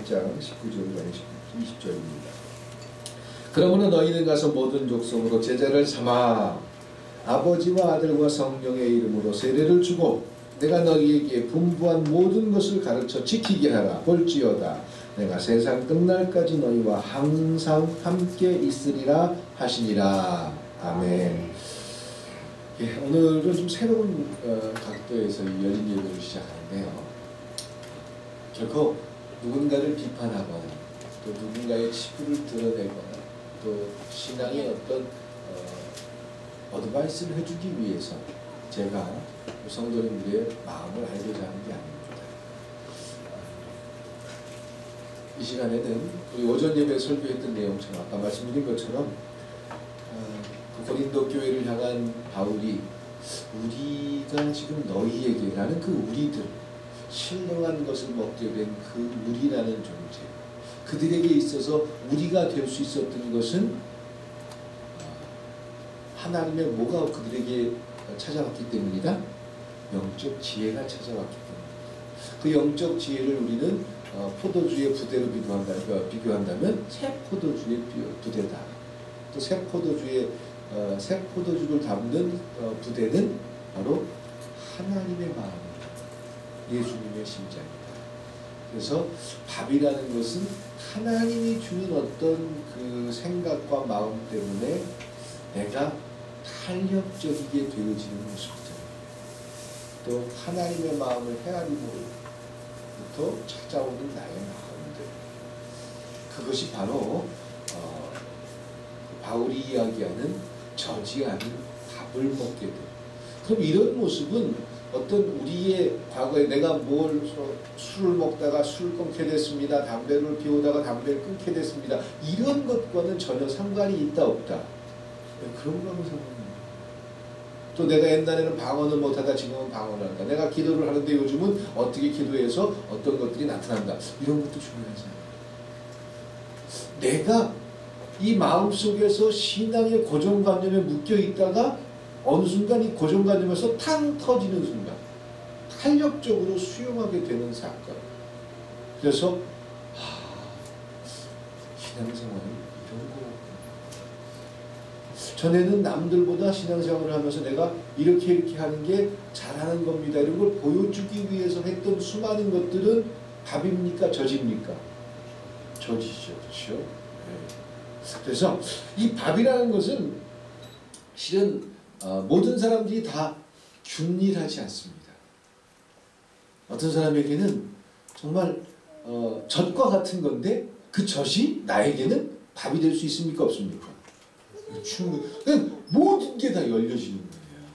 10장 19절과 20절입니다. 그러므로 너희는 가서 모든 족속으로 제자를 삼아 아버지와 아들과 성령의 이름으로 세례를 주고 내가 너희에게 분부한 모든 것을 가르쳐 지키게 하라. 볼지어다 내가 세상 끝날까지 너희와 항상 함께 있으리라 하시니라. 아멘. 예, 오늘은 좀 새로운 각도에서 열린 예배를 시작하는데요. 결코 누군가를 비판하거나 또 누군가의 치부를 드러내거나 또 신앙의 어떤 어드바이스를 해주기 위해서 제가 성도님들의 마음을 알고자 하는 게 아닙니다. 이 시간에는 우리 오전 예배에 설교했던 내용처럼 아까 말씀드린 것처럼 그 고린도 교회를 향한 바울이 우리가 지금 너희에게 라는 그 우리들 신령한 것을 먹게 된 그 우리라는 존재 그들에게 있어서 우리가 될 수 있었던 것은 하나님의 뭐가 그들에게 찾아왔기 때문이다? 영적 지혜가 찾아왔기 때문이다. 그 영적 지혜를 우리는 포도주의 부대로 비교한다면 새 포도주의 부대다. 또 새 포도주를 담는 부대는 바로 하나님의 마음입니다. 예수님의 심장입니다. 그래서 밥이라는 것은 하나님이 주는 어떤 그 생각과 마음 때문에 내가 탄력적이게 되어지는 모습들, 또 하나님의 마음을 헤아림으로부터 찾아오는 나의 마음들, 그것이 바로 바울이 이야기하는 저지 않은 밥을 먹게 돼. 그럼 이런 모습은 어떤 우리의 과거에 내가 술을 먹다가 술을 끊게 됐습니다. 담배를 피우다가 담배를 끊게 됐습니다. 이런 것과는 전혀 상관이 있다 없다. 그런 거하고 상관없습니다. 또 내가 옛날에는 방언을 못하다 지금은 방언을 한다. 내가 기도를 하는데 요즘은 어떻게 기도해서 어떤 것들이 나타난다. 이런 것도 중요하지 않아요. 내가 이 마음속에서 신앙의 고정관념에 묶여 있다가 어느 순간 이 고정관념에서 탕 터지는 순간 탄력적으로 수용하게 되는 사건. 그래서 신앙생활은 이런 거구나. 전에는 남들보다 신앙생활을 하면서 내가 이렇게 하는 게 잘하는 겁니다. 이런 걸 보여주기 위해서 했던 수많은 것들은 밥입니까? 젖입니까? 젖이죠. 그렇죠? 네. 그래서 이 밥이라는 것은 실은 모든 사람들이 다 균일하지 않습니다. 어떤 사람에게는 정말 젖과 같은 건데 그 젖이 나에게는 밥이 될 수 있습니까? 없습니까? 충분히. 모든 게 다 열려지는 거예요.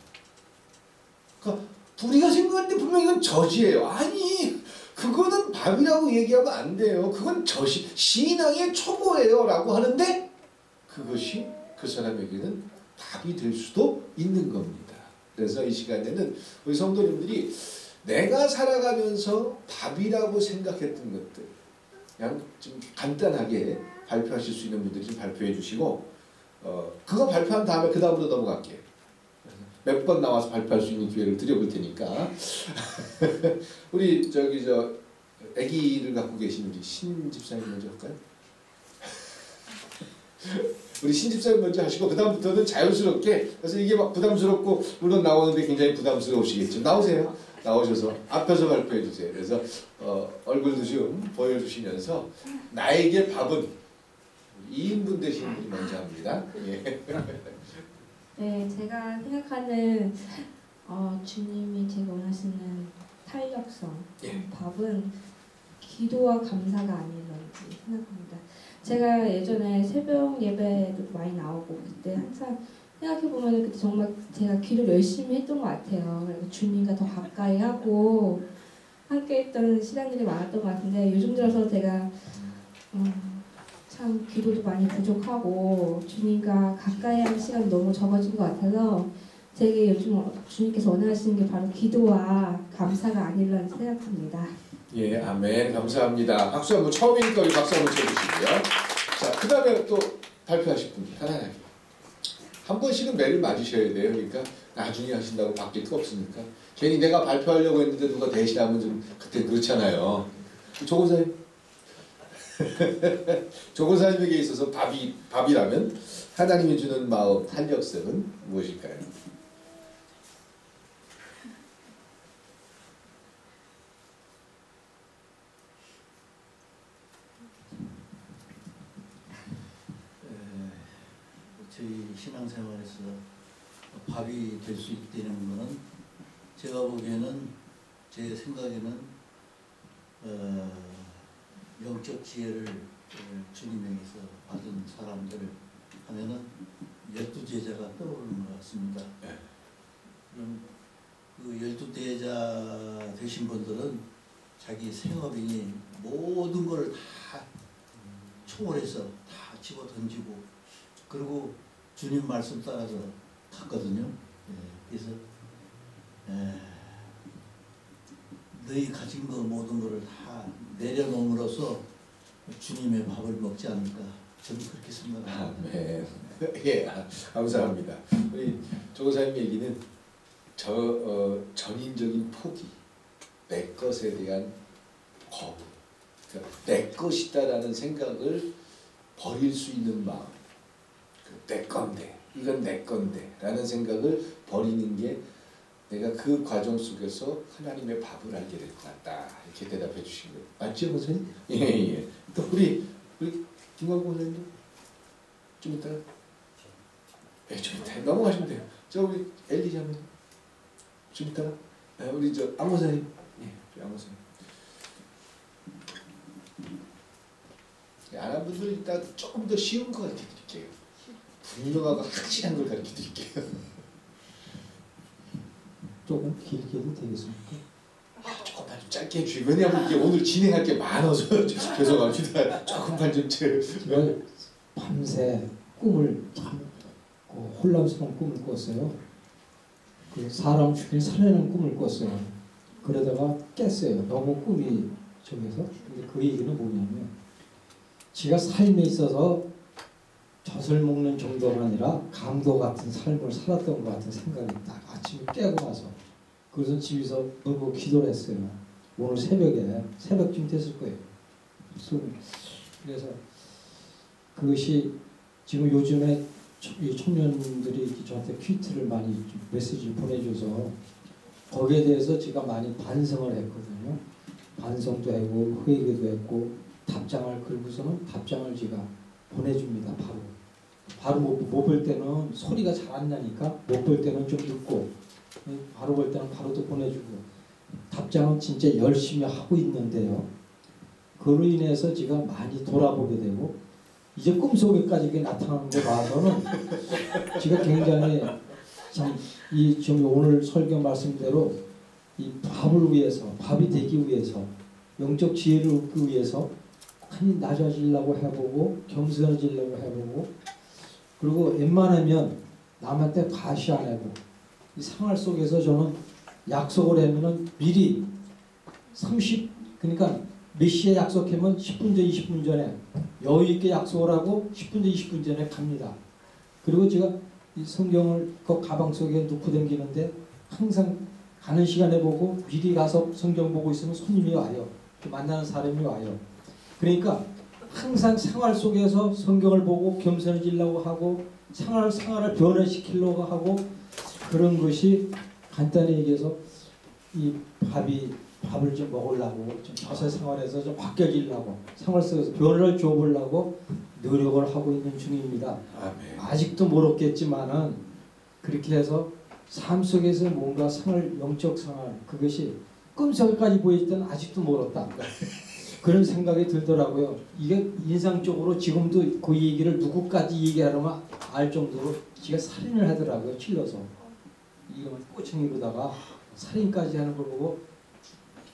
그러니까 우리가 생각할 때 분명히 이건 젖이에요. 아니 그거는 밥이라고 얘기하면 안 돼요. 그건 젖이 신앙의 초보예요 라고 하는데 그것이 그 사람에게는 밥이 될 수도 있는 겁니다. 그래서 이 시간에는 우리 성도님들이 내가 살아가면서 밥이라고 생각했던 것들 그냥 좀 간단하게 발표하실 수 있는 분들이 좀 발표해 주시고 그거 발표한 다음에 그 다음으로 넘어갈게요. 몇 번 나와서 발표할 수 있는 기회를 드려볼 테니까 우리 아기를 갖고 계신 우리 신 집사님 먼저 할까요? 우리 신집사님 먼저 하시고 그 다음부터는 자연스럽게 그래서 이게 막 부담스럽고 물론 나오는데 굉장히 부담스러우시겠죠. 나오세요. 나오셔서 앞에서 발표해 주세요. 그래서 얼굴도 좀 보여주시면서 나에게 밥은 2인분 되시는 분이 먼저 합니다. 예. 네, 제가 생각하는 주님이 제가 원하시는 탄력성, 예. 밥은 기도와 감사가 아닐런지 생각합니다. 제가 예전에 새벽 예배도 많이 나오고 그때 항상 생각해보면 그때 정말 제가 기도를 열심히 했던 것 같아요. 그리고 주님과 더 가까이 하고 함께 했던 시간들이 많았던 것 같은데 요즘 들어서 제가 참 기도도 많이 부족하고 주님과 가까이 하는 시간이 너무 적어진 것 같아서 제게 요즘 주님께서 원하시는 게 바로 기도와 감사가 아닐런지 생각합니다. 예, 아멘. 감사합니다. 박수 한번 처음이니까 우리 박수 한번 쳐주시고요. 자, 그 다음에 또 발표하실 분 편안하게 한 번씩은 매를 맞으셔야 돼요. 그러니까 나중에 하신다고 바뀔 거 없으니까 괜히 내가 발표하려고 했는데 누가 대신하면 좀 그때 그렇잖아요. 조고사님 조고사님에게 있어서 밥이라면 하나님이 주는 마음, 탄력성은 무엇일까요? 저희 신앙생활에서 밥이 될 수 있다는 것은 제가 보기에는 제 생각에는 영적 지혜를 주님에게서 받은 사람들 하면은 12제자가 떠오르는 것 같습니다. 그럼 그 12제자 되신 분들은 자기 생업이니 모든 걸 다 초월해서 다 집어 던지고 그리고 주님 말씀 따라서 갔거든요. 그래서 너희 가진 거 모든 거를 다 내려놓음으로써 주님의 밥을 먹지 않을까 저는 그렇게 생각합니다. 아멘. 예, 감사합니다. 우리 조고사님 얘기는 전인적인 포기, 내 것에 대한 거부, 그러니까 내 것이다라는 생각을 버릴 수 있는 마음, 내 건데, 이건 내 건데 라는 생각을 버리는 게 내가 그 과정 속에서 하나님의 밥을 알게 될 것 같다. 이렇게 대답해 주신 거예요. 맞죠, 선생님? 예, 예. 또 우리 김광구 선생님도 좀 이따가 예, 좀 이따가 넘어가시면 돼요. 저 우리 엘리자면 좀 이따가 우리 저 안모 선생님, 예, 안모 선생님. 안 한 분들은 이따 조금 더 쉬운 거 가르쳐 드릴게요. 분명하고 확실한 걸 가르쳐 드릴게요. 조금 길게 해도 되겠습니까? 조금만 좀 짧게 해주시고, 왜냐하면 이게 오늘 진행할 게 많아서 죄송합니다. 조금만 좀 제가 밤새 꿈을 참 혼란스러운 꿈을 꿨어요. 그 사람 죽일 살해하는 꿈을 꿨어요. 그러다가 깼어요. 너무 꿈이 저기서. 근데 그 얘기는 뭐냐면 지가 삶에 있어서 젖을 먹는 정도가 아니라 강도 같은 삶을 살았던 것 같은 생각이 딱 아침에 깨고 나서 그래서 집에서 너무 기도를 했어요. 오늘 새벽쯤 됐을 거예요. 그래서 그것이 지금 요즘에 이 청년들이 저한테 퀴트를 많이 메시지를 보내줘서 거기에 대해서 제가 많이 반성을 했거든요. 반성도 하고 회개도 했고 답장을 긁고서는 답장을 제가 보내줍니다. 바로 못 볼 때는 소리가 잘 안 나니까 못 볼 때는 좀 늦고 바로 볼 때는 바로 또 보내주고 답장은 진짜 열심히 하고 있는데요. 그로 인해서 제가 많이 돌아보게 되고 이제 꿈속에까지 이게 나타나는 거 봐서는 제가 굉장히 참 이 지금 오늘 설교 말씀대로 이 밥을 위해서 밥이 되기 위해서 영적 지혜를 얻기 위해서 많이 낮아지려고 해보고 겸손해지려고 해보고 그리고 웬만하면 남한테 과시 안 하고 이 생활 속에서 저는 약속을 하면은 미리 30 그러니까 몇 시에 약속하면 10분 전 20분 전에 여유 있게 약속을 하고 10분 전 20분 전에 갑니다. 그리고 제가 이 성경을 그 가방 속에 넣고 다니는데 항상 가는 시간에 보고 미리 가서 성경 보고 있으면 손님이 와요. 만나는 사람이 와요. 그러니까 항상 생활 속에서 성경을 보고 겸손해지려고 하고 생활을 변화시키려고 하고 그런 것이 간단히 얘기해서 이 밥을 좀 먹으려고 좀 저세 생활에서 좀 바뀌어지려고 생활 속에서 변화를 줘보려고 노력을 하고 있는 중입니다. 아멘. 아직도 모르겠지만은 그렇게 해서 삶 속에서 뭔가 영적 생활 그것이 꿈속에까지 보일 때는 아직도 멀었다. 그런 생각이 들더라고요. 이게 인상적으로 지금도 그 얘기를 누구까지 얘기하려면 알 정도로 지가 살인을 하더라고요. 찔러서. 이거 꼬챙이로다가 살인까지 하는 걸 보고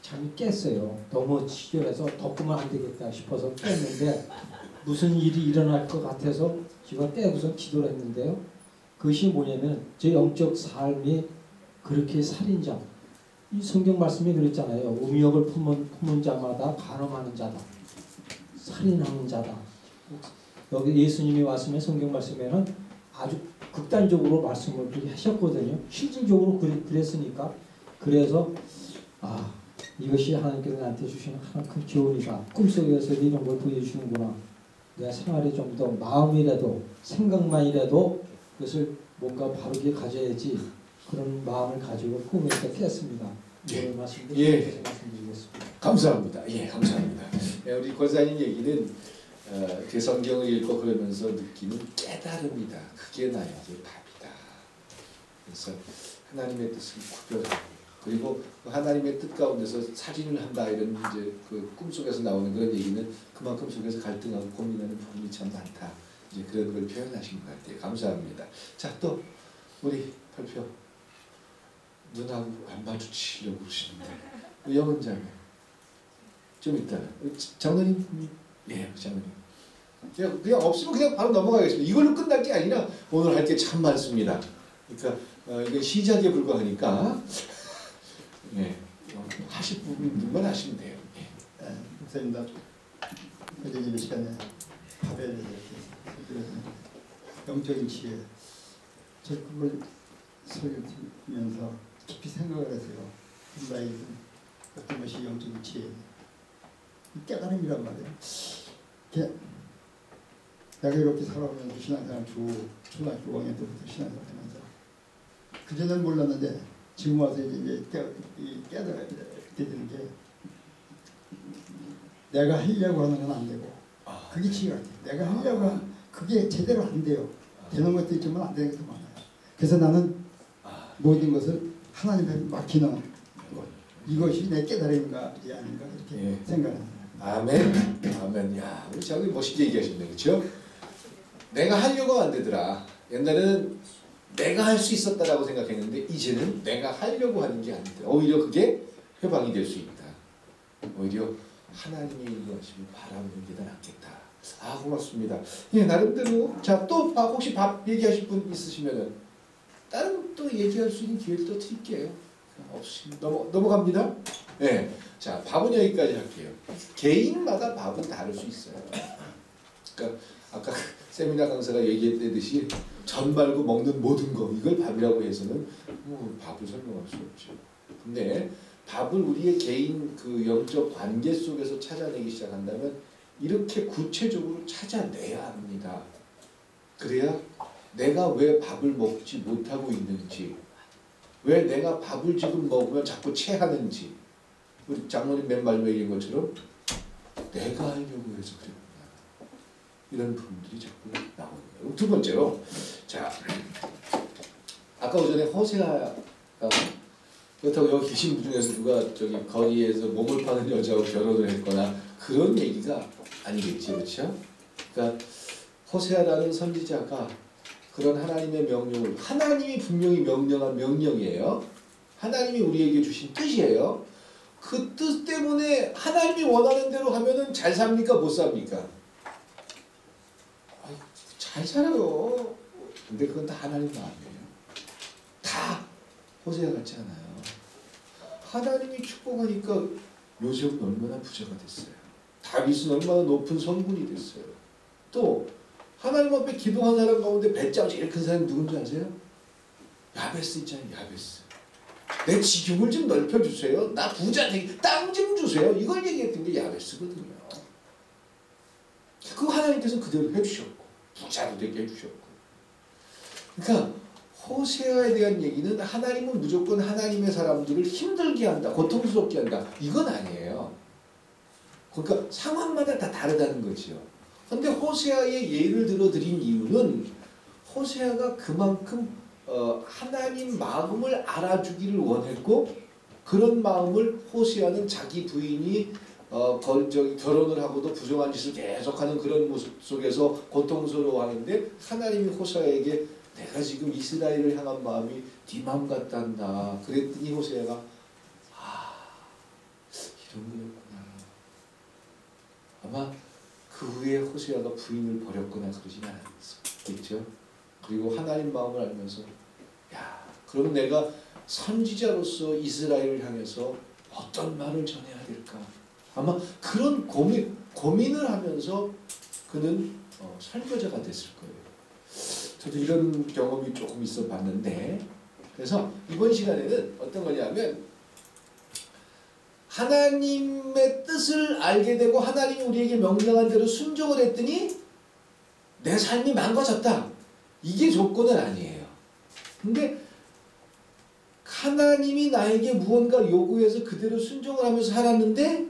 잠이 깼어요. 너무 치졸해서 덮으면 안 되겠다 싶어서 깼는데 무슨 일이 일어날 것 같아서 제가 깨고선 기도를 했는데요. 그것이 뭐냐면 제 영적 삶이 그렇게 살인자 이 성경 말씀이 그랬잖아요. 음욕을 품은 자마다 간음하는 자다. 살인하는 자다. 여기 예수님이 말씀에 성경 말씀에는 아주 극단적으로 말씀을 그렇게 하셨거든요. 실질적으로 그랬으니까 그래서 이것이 하나님께서 나한테 주시는 하나 큰 기운이다. 꿈속에서 이런 걸 보여주시는구나. 내 생활에 좀 더 마음이라도 생각만이라도 그것을 뭔가 바르게 가져야지 그런 마음을 가지고 꿈에서 깼습니다. 이런 말씀을 말씀드리겠습니다. 감사합니다. 예, 감사합니다. 예, 우리 권사님 얘기는 그 성경을 읽고 그러면서 느끼는 깨달음이다. 그게 나에게 답이다. 그래서 하나님의 뜻을 구별하고 그리고 그 하나님의 뜻 가운데서 살인을 한다 이런 이제 그 꿈속에서 나오는 그런 얘기는 그만큼 속에서 갈등하고 고민하는 부분이 참 많다. 이제 그런 걸 표현하신 것 같아요. 감사합니다. 자, 또 우리 발표 눈하고 안 마주치려고 그러시는데 영은장님 좀 이따 장로님 예 장로님 그냥 없으면 그냥 바로 넘어가겠습니다. 이걸로 끝날 게 아니라 오늘 할 게 참 많습니다. 그러니까 이건 시작에 불과하니까 예 하실 부분들만 하시면 돼요. 예. 목사님도 회장님 시간에 밥에 대해서 이렇게 영적인 지혜 저 그걸 설교하면서 깊이 생각을 했어요. 나의 어떤 것이 영적인 지혜 깨달음이란 말이에요. 내가 이렇게 살아오면서 신앙생활 초등학교 5학년 때부터 신앙생활 하면서 그전에는 몰랐는데 지금 와서 이제 깨달아야 되는 게 내가 하려고 하는 건 안 되고 그게 지혜가 돼. 내가 하려고 하는 그게 제대로 안 돼요. 되는 것도 있지만 안 되는 것도 많아요. 그래서 나는 모든 것을 하나님께 맡기는 것 이것이 내 깨달음인가 아닌가 이렇게 예. 생각합니다. 아멘. 아멘. 야, 우리 장로님 멋있게 얘기하셨네. 그렇죠? 내가 하려고 안 되더라. 옛날에는 내가 할 수 있었다라고 생각했는데 이제는 내가 하려고 하는 게 아니다. 오히려 그게 회방이 될 수 있다. 오히려 하나님의 인도하심을 바라보는 게 더 낫겠다. 아, 고맙습니다. 예, 나름대로 자, 또 혹시 밥 얘기하실 분 있으시면은 다른 또 얘기할 수 있는 기회를 또 드릴게요. 없으시면 넘어갑니다. 예. 자, 밥은 여기까지 할게요. 개인마다 밥은 다를 수 있어요. 그러니까 아까 세미나 강사가 얘기했듯이 전 말고 먹는 모든 거 이걸 밥이라고 해서는 밥을 설명할 수 없죠. 근데 밥을 우리의 개인 그 영적 관계 속에서 찾아내기 시작한다면 이렇게 구체적으로 찾아내야 합니다. 그래야 내가 왜 밥을 먹지 못하고 있는지, 왜 내가 밥을 지금 먹으면 자꾸 체하는지, 우리 장로님 맨 마지막에 얘기한 것처럼 내가 하려고 해서 그랬구나. 이런 부분들이 자꾸 나오는 거예요. 두 번째로, 자, 아까 오전에 허세아가 그렇다고 여기 계신 분 중에서 누가 저기 거리에서 몸을 파는 여자하고 결혼을 했거나 그런 얘기가 아니겠지, 그렇죠? 그러니까 호세아라는 선지자가 그런 하나님의 명령을 하나님이 분명히 명령한 명령이에요. 하나님이 우리에게 주신 뜻이에요. 그 뜻 때문에 하나님이 원하는 대로 하면은 잘 삽니까? 못 삽니까? 잘 살아요. 근데 그건 다 하나님 마음이에요. 다 호세아 같지 않아요. 하나님이 축복하니까 요셉은 얼마나 부자가 됐어요. 다윗은 얼마나 높은 성군이 됐어요. 또 하나님 앞에 기도한 사람 가운데 배짱 제일 큰 사람이 누군지 아세요? 야베스 있잖아요. 야베스. 내 지경을 좀 넓혀주세요. 나 부자 되게 땅 좀 주세요. 이걸 얘기했던 게 야베스거든요. 그 하나님께서 그대로 해주셨고 부자도 되게 해주셨고. 그러니까 호세아에 대한 얘기는 하나님은 무조건 하나님의 사람들을 힘들게 한다, 고통스럽게 한다. 이건 아니에요. 그러니까 상황마다 다 다르다는 거죠. 그런데 호세아의 예를 들어 드린 이유는 호세아가 그만큼 하나님 마음을 알아주기를 원했고 그런 마음을 호세아는 자기 부인이 결혼을 하고도 부정한 짓을 계속하는 그런 모습 속에서 고통스러워하는데 하나님이 호세아에게 내가 지금 이스라엘을 향한 마음이 네 마음 같단다. 그랬더니 호세아가 이런 거였구나. 아마 그 후에 호세아가 부인을 버렸거나 그러진 않았겠죠. 그리고 하나님 마음을 알면서 그럼 내가 선지자로서 이스라엘을 향해서 어떤 말을 전해야 될까? 아마 그런 고민을 하면서 그는 설교자가 됐을 거예요. 저도 이런 경험이 조금 있어 봤는데 그래서 이번 시간에는 어떤 거냐면 하나님의 뜻을 알게 되고 하나님이 우리에게 명령한 대로 순종을 했더니 내 삶이 망가졌다. 이게 조건은 아니에요. 근데 하나님이 나에게 무언가 요구해서 그대로 순종을 하면서 살았는데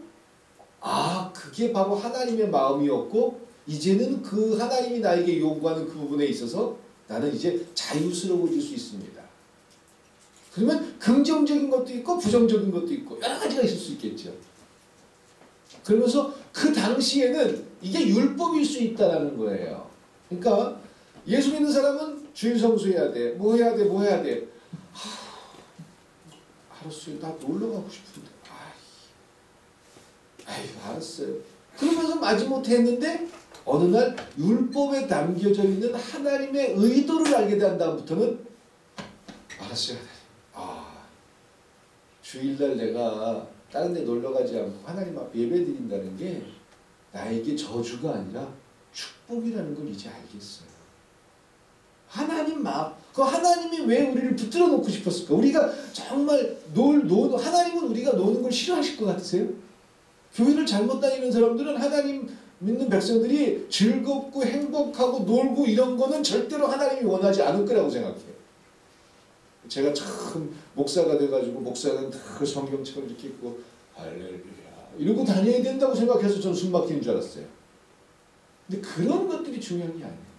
그게 바로 하나님의 마음이었고 이제는 그 하나님이 나에게 요구하는 그 부분에 있어서 나는 이제 자유스러워질 수 있습니다. 그러면 긍정적인 것도 있고 부정적인 것도 있고 여러 가지가 있을 수 있겠죠. 그러면서 그 당시에는 이게 율법일 수 있다라는 거예요. 그러니까 예수 믿는 사람은 주일 성수해야 돼. 뭐 해야 돼. 뭐 해야 돼. 알았어요. 나 놀러 가고 싶은데. 알았어요. 그러면서 마지못해 했는데 어느 날 율법에 담겨져 있는 하나님의 의도를 알게 된 다음부터는 알았어요. 주일날 내가 다른 데 놀러 가지 않고 하나님 앞에 예배 드린다는 게 나에게 저주가 아니라 축복이라는 걸 이제 알겠어요. 하나님 마음, 그 하나님이 왜 우리를 붙들어 놓고 싶었을까? 우리가 정말 하나님은 우리가 노는 걸 싫어하실 것 같으세요? 교회를 잘못 다니는 사람들은 하나님 믿는 백성들이 즐겁고 행복하고 놀고 이런 거는 절대로 하나님이 원하지 않을 거라고 생각해요. 제가 참 목사가 돼가지고 목사는 다 성경책을 이렇게 읽고 할렐루야 이러고 다녀야 된다고 생각해서 저는 숨 막히는 줄 알았어요. 근데 그런 것들이 중요한 게 아니에요.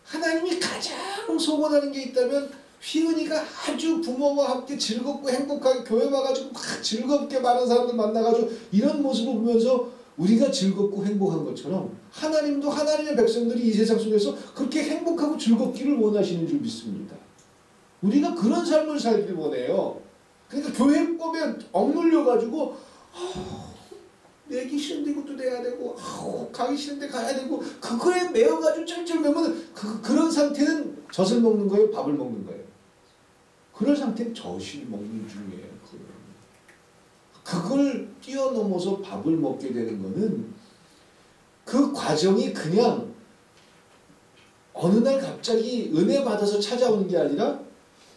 하나님이 가장 소원하는 게 있다면 휘은이가 아주 부모와 함께 즐겁고 행복하게 교회 와가지고 막 즐겁게 많은 사람들 만나가지고 이런 모습을 보면서 우리가 즐겁고 행복한 것처럼 하나님도 하나님의 백성들이 이 세상 속에서 그렇게 행복하고 즐겁기를 원하시는 줄 믿습니다. 우리가 그런 삶을 살기를 원해요. 그러니까 교회법에 억눌려가지고 내기 싫은데 이것도 내야 되고 가기 싫은데 가야 되고 그거에 매여가지고 쩔쩔 매면 그런 상태는 젖을 먹는 거예요? 밥을 먹는 거예요? 그런 상태는 젖을 먹는 중이에요. 그걸 뛰어넘어서 밥을 먹게 되는 거는 그 과정이 그냥 어느 날 갑자기 은혜 받아서 찾아오는 게 아니라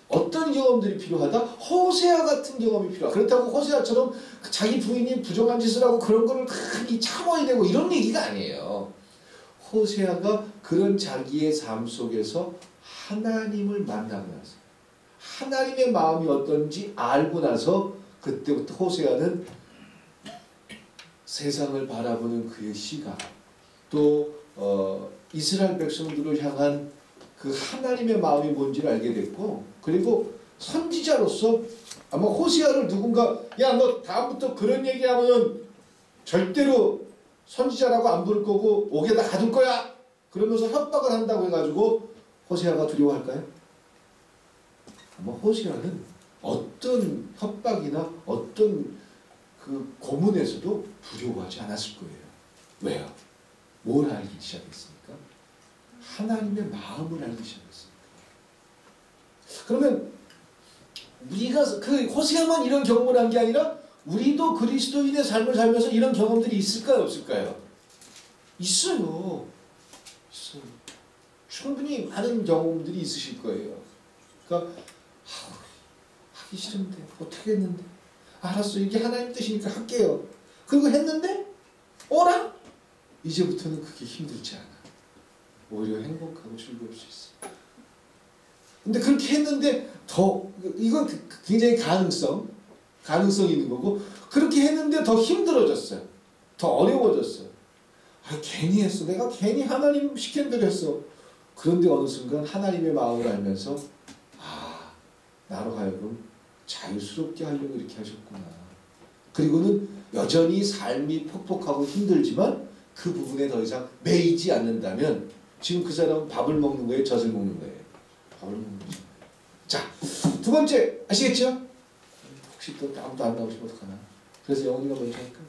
어떤 경험들이 필요하다? 호세아 같은 경험이 필요하다. 그렇다고 호세아처럼 자기 부인이 부정한 짓을 하고 그런 거를 크게 참아야 되고 이런 얘기가 아니에요. 호세아가 그런 자기의 삶 속에서 하나님을 만나고 나서 하나님의 마음이 어떤지 알고 나서 그때부터 호세아는 세상을 바라보는 그의 시각 또 이스라엘 백성들을 향한 그 하나님의 마음이 뭔지를 알게 됐고 그리고 선지자로서 아마 호세아를 누군가 야 너 다음부터 그런 얘기하면 절대로 선지자라고 안 부를 거고 옥에다 가둘 거야 그러면서 협박을 한다고 해가지고 호세아가 두려워할까요? 아마 호세아는 어떤 협박이나 어떤 그 고문에서도 두려워하지 않았을 거예요. 왜요? 뭘 알기 시작했습니까? 하나님의 마음을 알기 시작했습니다. 그러면 우리가 그 호세아만 이런 경험을 한 게 아니라 우리도 그리스도인의 삶을 살면서 이런 경험들이 있을까요? 없을까요? 있어요. 충분히 많은 경험들이 있으실 거예요. 그러니까 하기 싫은데 어떻게 했는데 알았어 이게 하나님 뜻이니까 할게요. 그리고 했는데 어라? 이제부터는 그게 힘들지 않아. 오히려 행복하고 즐거울 수 있어. 근데 그렇게 했는데 더 이건 굉장히 가능성이 있는 거고 그렇게 했는데 더 힘들어졌어요. 더 어려워졌어요. 괜히 했어. 내가 괜히 하나님 시킨 대로 했어. 그런데 어느 순간 하나님의 마음을 알면서 나로 하여금 자유스럽게 하려고 이렇게 하셨구나. 그리고는 여전히 삶이 폭폭하고 힘들지만 그 부분에 더 이상 매이지 않는다면 지금 그 사람은 밥을 먹는 거예요? 젖을 먹는 거예요? 밥을 먹는 거죠. 자, 두 번째 아시겠죠? 혹시 또 아무도 안 나오시면 어떡하나? 그래서 영훈이가 먼저 할까?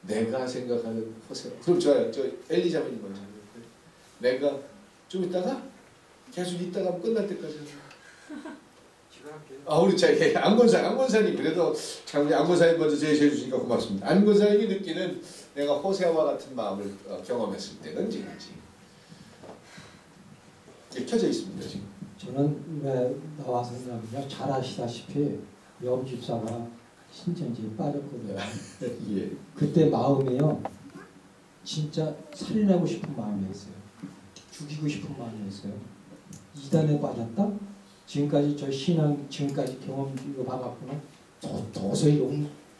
내가 생각하는 호세아. 그럼 좋아요. 저 엘리자벳이 먼저 할까요? 내가 좀 있다가 계속 있다가 끝날 때까지 우리 안권사님 그래도 참 우리 안권사님 먼저 제시해 주시니까 고맙습니다. 안권사님이 느끼는 내가 호세아와 같은 마음을 경험했을 때는 언제인지 켜져 있습니다 지금. 저는 왜 나와서 그러냐면요. 잘 아시다시피 염 집사가 신천지에 빠졌거든요. 예. 그때 마음이요, 진짜 살려내고 싶은 마음이었어요. 죽이고 싶은 마음이었어요. 이단에 빠졌다? 지금까지 저 신앙, 지금까지 경험 이거 봐갖고는 도저히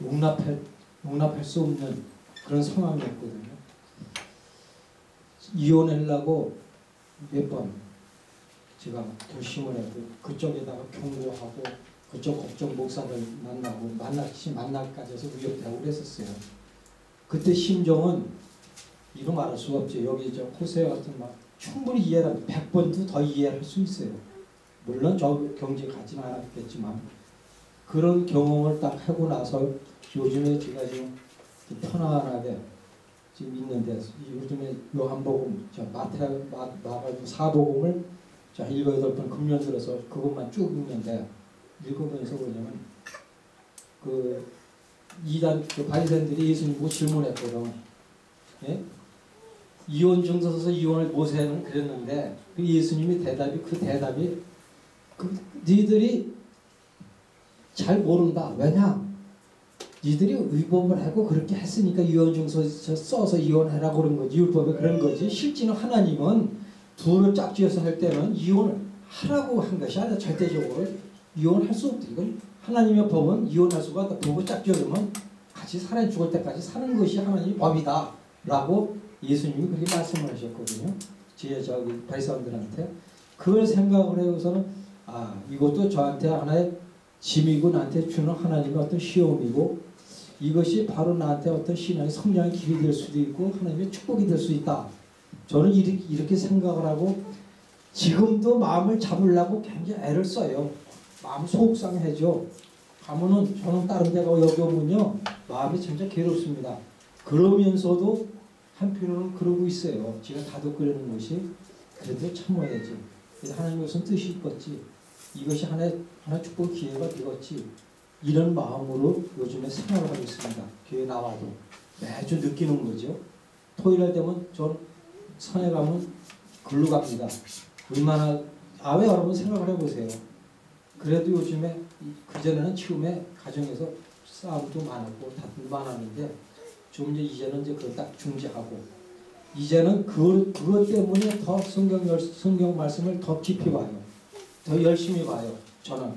용납할 수 없는 그런 상황이었거든요. 이혼하려고 몇 번 제가 결심을 했고, 그쪽에다가 경고하고, 그쪽 걱정 목사들 만나고, 만날까지 해서 위협되고 그랬었어요. 그때 심정은 이루 말할 수가 없죠. 여기 저 호세 같은 막 충분히 이해를 100번도 더 이해할 수 있어요. 물론 저 경지에 가지는 않았겠지만 그런 경험을 딱 하고 나서 요즘에 제가 지금 편안하게 지금 있는데, 요즘에 요한복음 저 마가복음 4복음을 자 7, 8번 금년 들어서 그것만 쭉 읽는데, 읽으면서 뭐냐면 그 이단 그 바리새인들이 예수님보고 질문했거든. 예? 이혼 증서 써서 이혼을 모세는 그랬는데, 그 예수님이 그 대답이 니들이 잘 모른다. 왜냐? 니들이 의법을 하고 그렇게 했으니까 이혼 증서 써서 이혼하라고 그런 거지. 율법에 그런 거지. 실제는 하나님은 둘을 짝지어서 할 때는 이혼을 하라고 한 것이 아니라 절대적으로 이혼할 수 없다. 이건 하나님의 법은 이혼할 수가 없다. 부부 짝지어면 같이 살아 죽을 때까지 사는 것이 하나님의 법이다. 라고 예수님이 그렇게 말씀을 하셨거든요. 저기 바리새인들한테. 그걸 생각을 해서는 이것도 저한테 하나의 짐이고 나한테 주는 하나님의 어떤 시험이고, 이것이 바로 나한테 어떤 신앙의 성장의 길이 될 수도 있고 하나님의 축복이 될 수 있다. 저는 이렇게 생각을 하고 지금도 마음을 잡으려고 굉장히 애를 써요. 마음 속상해져. 가면은 저는 다른 데 가고 여기 오면요 마음이 진짜 괴롭습니다. 그러면서도 한편으로는 그러고 있어요. 제가 다독거리는 것이 그래도 참아야지. 하나님의 무슨 뜻이 있겠지. 이것이 하나의 축복 기회가 되겠지. 이런 마음으로 요즘에 생활을 하고 있습니다. 교회 나와도 매주 느끼는 거죠. 토요일 되면 저는 산에 가면 글로 갑니다. 얼마나 왜 여러분 생각을 해보세요. 그래도 요즘에 그전에는 처음에 가정에서 싸움도 많았고 다툼도 많았는데 좀 이제는 그걸 딱 중지하고, 이제는 그것 때문에 더 성경 말씀을 더 깊이 봐요. 더 열심히 봐요. 저는.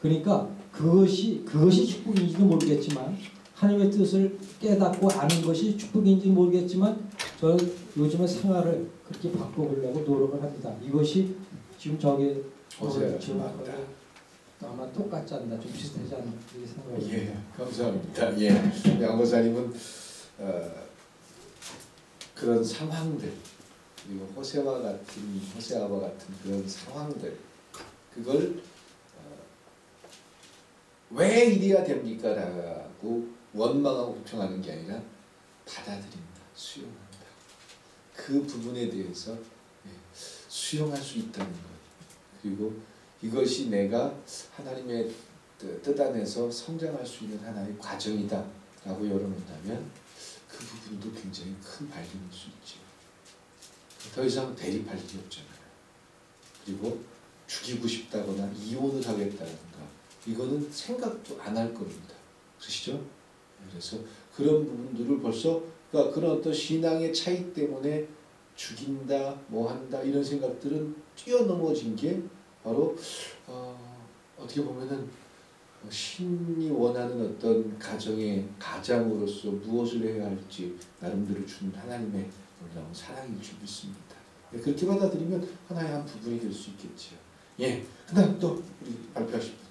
그러니까 그것이 축복인지도 모르겠지만, 하나님의 뜻을 깨닫고 아는 것이 축복인지 모르겠지만, 저는 요즘에 생활을 그렇게 바꿔보려고 노력을 합니다. 이것이 지금 저기 지금 아마 똑같지 않나, 좀 비슷하지 않나 이렇게 생각합니다. 예, 감사합니다. 예, 양 목사님은 그런 상황들, 그리고 호세아와 같은 그런 상황들, 그걸 왜 이래야 됩니까? 라고 원망하고 걱정하는 게 아니라 받아들인다, 수용한다. 그 부분에 대해서 수용할 수 있다는 것. 그리고 이것이 내가 하나님의 뜻 안에서 성장할 수 있는 하나의 과정이다 라고 열어놓는다면 그 부분도 굉장히 큰 발견일 수 있죠. 더 이상 대립할 일이 없잖아요. 그리고 죽이고 싶다거나 이혼을 하겠다든가 이거는 생각도 안 할 겁니다. 그러시죠? 그래서 그런 부분들을 벌써, 그러니까 그런 어떤 신앙의 차이 때문에 죽인다, 뭐 한다 이런 생각들은 뛰어넘어진 게 바로 어떻게 보면은 신이 원하는 어떤 가장으로서 무엇을 해야 할지 나름대로 주는 하나님의 놀라운 사랑일 줄 믿습니다. 그렇게 받아들이면 하나의 한 부분이 될 수 있겠지요. 예, 그다음 또 우리 발표하실 분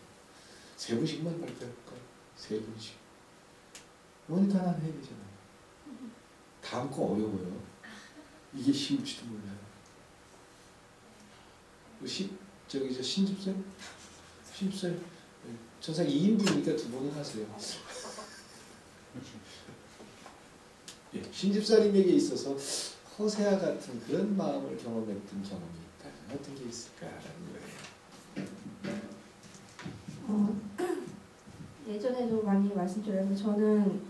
세 분씩만 발표할까요? 세 분씩. 모니터 하나 해야 되잖아요. 다음 거 어려워요. 이게 쉬울지도 몰라요. 신집사님? 전상 2인분이니까 2번을 하세요. 예, 신집사님에게 있어서 호세아 같은 그런 마음을 경험했던 경험이 있다면 어떤 게 있을까라는 거예요. 예전에도 많이 말씀드렸는데 저는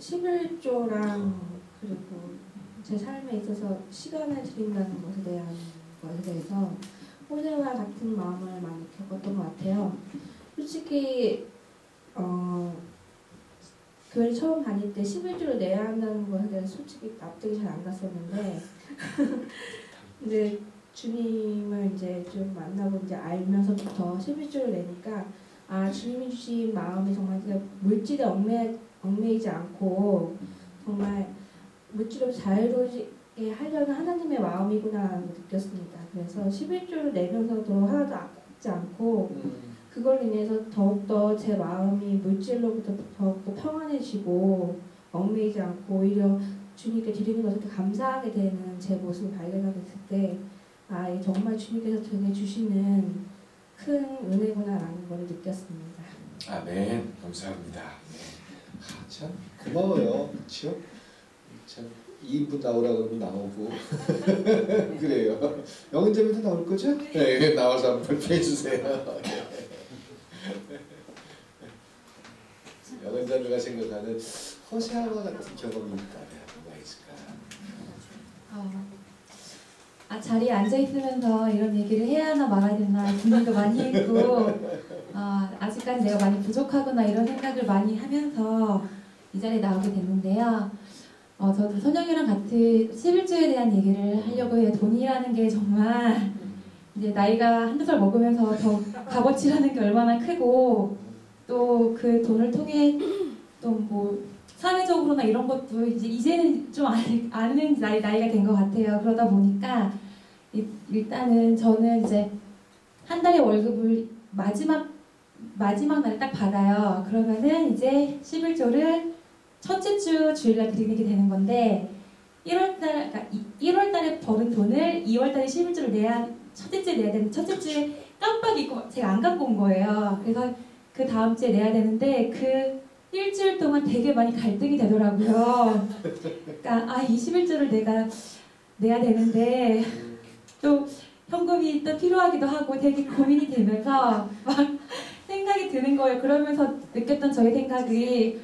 11조랑 그리고 제 삶에 있어서 시간을 드린다는 것에 대해서 호세와 같은 마음을 많이 겪었던 것 같아요. 솔직히 교회 처음 다닐 때 11조를 내야 한다는 거에 대해서 솔직히 납득이 잘 안 갔었는데 근데 주님을 이제 좀 만나고 이제 알면서부터 11조를 내니까 아 주님이 주신 마음이 정말 그냥 물질에 얽매이지 않고 정말 물질로 자유로우게 하려는 하나님의 마음이구나라는 걸 느꼈습니다. 그래서 11조를 내면서도 하나도 아깝지 않고 그걸 인해서 더욱더 제 마음이 물질로부터 더욱더 평안해지고 얽매이지 않고 오히려 주님께 드리는 것을 더 감사하게 되는 제 모습을 발견하게 됐을 때 아, 이게 정말 주님께서 저에게 주시는 큰 은혜구나라는 걸 느꼈습니다. 아멘. 감사합니다. 네. 참 고마워요. 그렇죠? 참 2인분 나오라 그러면 나오고 그래요. 영은자매도 나올 거죠? 네, 나와서 한번 발표해 주세요. 영은자매가 생각하는 호세아와 같은 경험이 있다면 뭐가 있을까? 자리에 앉아 있으면서 이런 얘기를 해야 하나 말아야 되나 고민도 많이 했고 아직까지 내가 많이 부족하구나 이런 생각을 많이 하면서 이 자리에 나오게 됐는데요. 저도 선영이랑 같이 11조에 대한 얘기를 하려고 해요. 돈이라는 게 정말 이제 나이가 한두 살 먹으면서 더 값어치라는 게 얼마나 크고 또 그 돈을 통해 또 뭐 사회적으로나 이런 것도 이제는 좀 아는 나이가 된 것 같아요. 그러다 보니까 일단은 저는 이제 한 달에 월급을 마지막 날에 딱 받아요. 그러면은 이제 11조를 첫째 주 주일날 드리게 되는 건데 1월 달에 버는 돈을 2월 달에 11조를 첫째 주에 내야 되는데 첫째 주에 깜빡 잊고 제가 안 갖고 온 거예요. 그래서 그 다음 주에 내야 되는데 그 일주일 동안 되게 많이 갈등이 되더라고요. 그러니까 이 11조를 내가 내야 되는데 또 현금이 또 필요하기도 하고 되게 고민이 되면서 막 생각이 드는 거예요. 그러면서 느꼈던 저의 생각이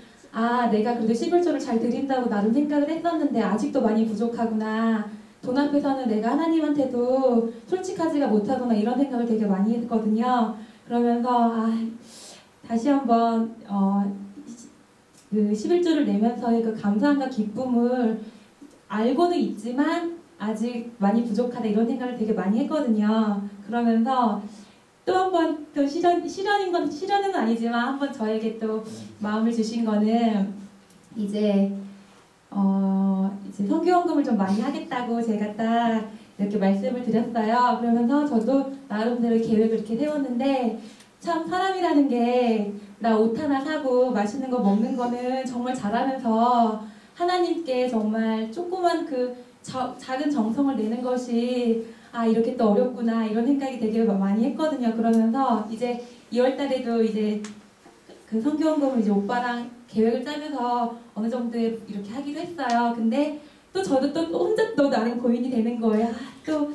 내가 그래도 11조를 잘 드린다고 나름 생각을 했었는데 아직도 많이 부족하구나. 돈 앞에서는 내가 하나님한테도 솔직하지가 못하구나 이런 생각을 되게 많이 했거든요. 그러면서 다시 한번 그 11조를 내면서의 그 감사함과 기쁨을 알고는 있지만 아직 많이 부족하다 이런 생각을 되게 많이 했거든요. 그러면서 또 한 번 또 실현은 아니지만 한 번 저에게 또 마음을 주신 거는 이제 선교헌금을 좀 많이 하겠다고 제가 딱 이렇게 말씀을 드렸어요. 그러면서 저도 나름대로 계획을 이렇게 세웠는데 참 사람이라는 게 나 옷 하나 사고 맛있는 거 먹는 거는 정말 잘하면서 하나님께 정말 조그만 그 작은 정성을 내는 것이 이렇게 또 어렵구나 이런 생각이 되게 많이 했거든요. 그러면서 이제 2월 달에도 이제 그 선교헌금을 이제 오빠랑 계획을 짜면서 어느 정도 이렇게 하기로 했어요. 근데 또 저도 또 혼자 또 나름 고민이 되는 거예요. 또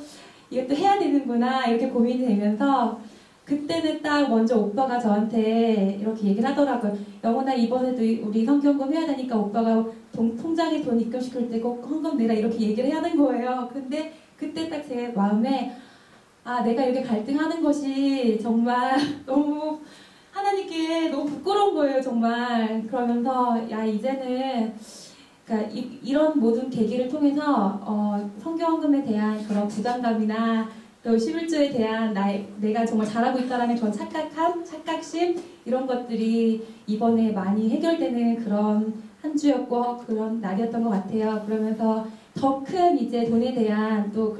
이것도 해야 되는구나 이렇게 고민이 되면서 그때는 딱 먼저 오빠가 저한테 이렇게 얘기를 하더라고요. 영훈아 이번에도 우리 선교헌금 해야 되니까 오빠가 통장에 돈 입금시킬 때 꼭 헌금 내라 이렇게 얘기를 하는 거예요. 근데 그때 딱 제 마음에 내가 이렇게 갈등하는 것이 정말 너무 하나님께 너무 부끄러운 거예요 정말. 그러면서 이제는 그러니까 이런 모든 계기를 통해서 선교헌금에 대한 그런 부담감이나 또 11조에 대한 내가 정말 잘하고 있다라는 그런 착각심 이런 것들이 이번에 많이 해결되는 그런 한 주였고 그런 날이었던 것 같아요. 그러면서 더 큰 이제 돈에 대한 또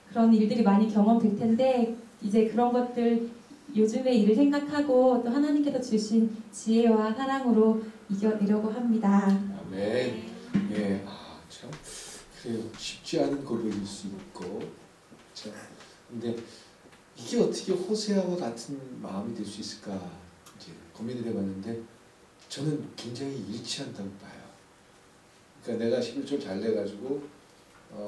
그런 일들이 많이 경험될 텐데 이제 그런 것들 요즘의 일을 생각하고 또 하나님께서 주신 지혜와 사랑으로 이겨내려고 합니다. 아멘. 예, 참 그래요. 쉽지 않은 고백일 수 있고, 참. 근데 이게 어떻게 호세아와 같은 마음이 될 수 있을까 이제 고민을 해봤는데 저는 굉장히 일치한다고 봐요. 그러니까 내가 11조 잘 내가지고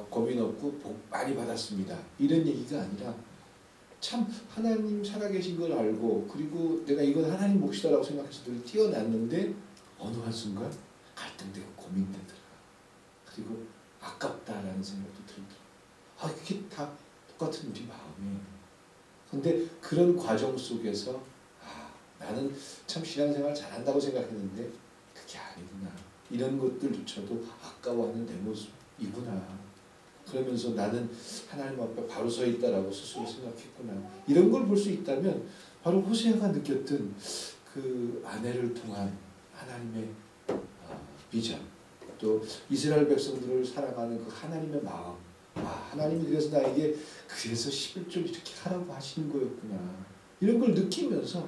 고민 없고 복 많이 받았습니다. 이런 얘기가 아니라 참 하나님 살아계신 걸 알고 그리고 내가 이건 하나님 몫이다라고 생각해서 늘 뛰어났는데 어느 한순간 갈등되고 고민되더라. 그리고 아깝다라는 생각도 들더라. 그게 다 똑같은 우리 마음이에요. 근데 그런 과정 속에서 나는 참 신앙생활 잘한다고 생각했는데 그게 아니구나. 이런 것들조차도 아까워하는 내 모습이구나. 그러면서 나는 하나님 앞에 바로 서 있다라고 스스로 생각했구나. 이런 걸 볼 수 있다면 바로 호세아가 느꼈던 그 아내를 통한 하나님의 비전, 또 이스라엘 백성들을 사랑하는 그 하나님의 마음. 하나님이 그래서 나에게 그래서 11절 이렇게 하라고 하시는 거였구나. 이런 걸 느끼면서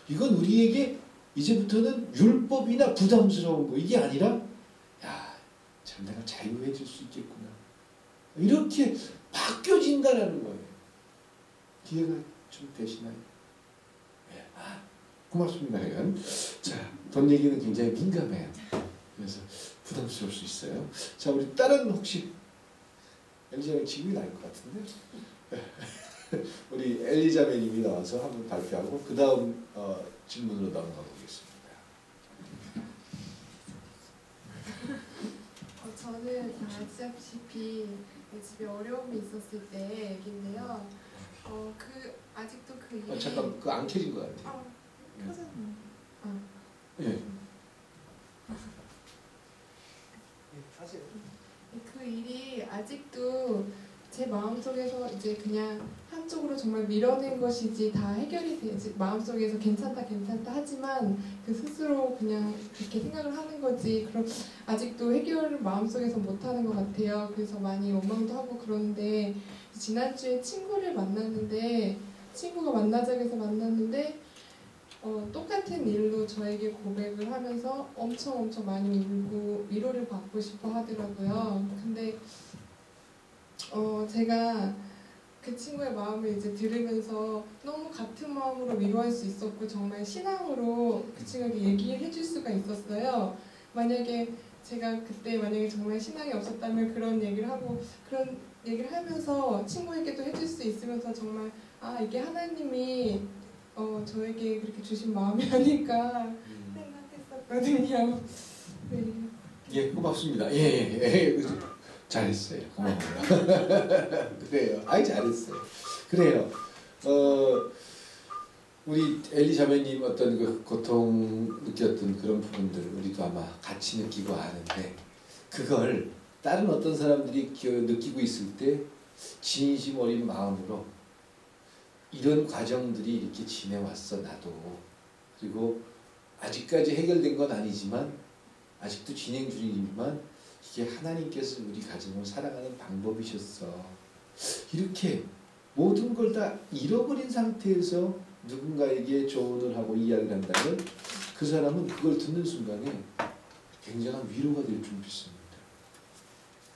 이건 우리에게 이제부터는 율법이나 부담스러운 거 이게 아니라 참 내가 자유해질 수 있겠구나. 이렇게 바뀌어진다라는 거예요. 기회가 좀 되시나요? 네. 고맙습니다. 자, 돈 얘기는 굉장히 민감해요. 그래서 부담스러울 수 있어요. 자, 우리 딸은 혹시 엘리자벳 지금이 나을 것 같은데 우리 엘리자벳님이 나와서 한번 발표하고 그 다음 질문으로 넘어가 보겠습니다. 저는 아시다시피 집에 어려움이 있었을 때 얘긴데요. 아직도 그 일이 잠깐 그 안 켜진 것 같아요. 켜졌네요. 예. 그 일이 아직도 제 마음속에서 이제 그냥 한쪽으로 정말 밀어낸 것이지 다 해결이 되지 마음속에서 괜찮다 하지만 그 스스로 그냥 그렇게 생각을 하는 거지 그럼 아직도 해결을 마음속에서 못하는 것 같아요. 그래서 많이 원망도 하고 그런데 지난주에 친구를 만났는데 친구가 만나자고 해서 만났는데 똑같은 일로 저에게 고백을 하면서 엄청 많이 울고 위로를 받고 싶어 하더라고요. 근데 제가 그 친구의 마음을 이제 들으면서 너무 같은 마음으로 위로할 수 있었고 정말 신앙으로 그 친구에게 얘기를 해줄 수가 있었어요. 만약에 제가 그때 만약에 정말 신앙이 없었다면 그런 얘기를 하면서 친구에게도 해줄 수 있으면서 정말 이게 하나님이 저에게 그렇게 주신 마음이 아닐까 생각했었거든요. 네. 예, 고맙습니다. 예. 잘했어요. 고마워요. 그래요. 잘했어요. 그래요. 우리 엘리자벳님 어떤 그 고통 느꼈던 그런 부분들을 우리도 아마 같이 느끼고 아는데 그걸 다른 어떤 사람들이 느끼고 있을 때 진심 어린 마음으로 이런 과정들이 이렇게 지내왔어 나도. 그리고 아직까지 해결된 건 아니지만 아직도 진행 중이지만 이게 하나님께서 우리 가정을 살아가는 방법이셨어. 이렇게 모든 걸 다 잃어버린 상태에서 누군가에게 조언을 하고 이야기를 한다면 그 사람은 그걸 듣는 순간에 굉장한 위로가 될 줄 믿습니다.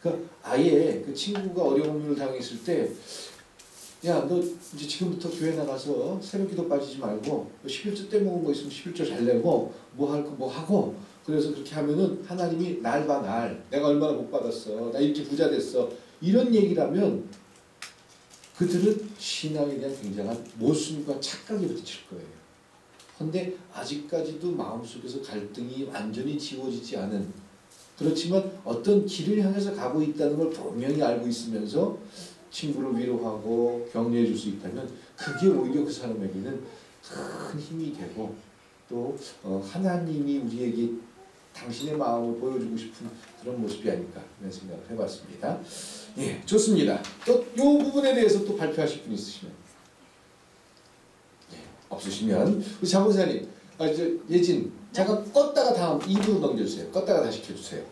그러니까 아예 그 친구가 어려움을 당했을 때 야, 너 이제 지금부터 교회 나가서 새벽기도 빠지지 말고 11조 떼먹은 거 있으면 11조 잘 내고 뭐 할 거 뭐 하고 그래서 그렇게 하면은 하나님이 날 봐 날 내가 얼마나 복 받았어 나 이렇게 부자 됐어 이런 얘기라면 그들은 신앙에 대한 굉장한 모순과 착각이 부딪힐 거예요. 그런데 아직까지도 마음속에서 갈등이 완전히 지워지지 않은 그렇지만 어떤 길을 향해서 가고 있다는 걸 분명히 알고 있으면서 친구를 위로하고 격려해 줄 수 있다면 그게 오히려 그 사람에게는 큰 힘이 되고 또 하나님이 우리에게 당신의 마음을 보여주고 싶은 그런 모습이 아닐까 이런 생각을 해봤습니다. 예, 좋습니다. 또 이 부분에 대해서 또 발표하실 분 있으시면 없으시면 우리 장본사님 예진 잠깐 껐다가 다음 2부 넘겨주세요. 껐다가 다시 켜주세요.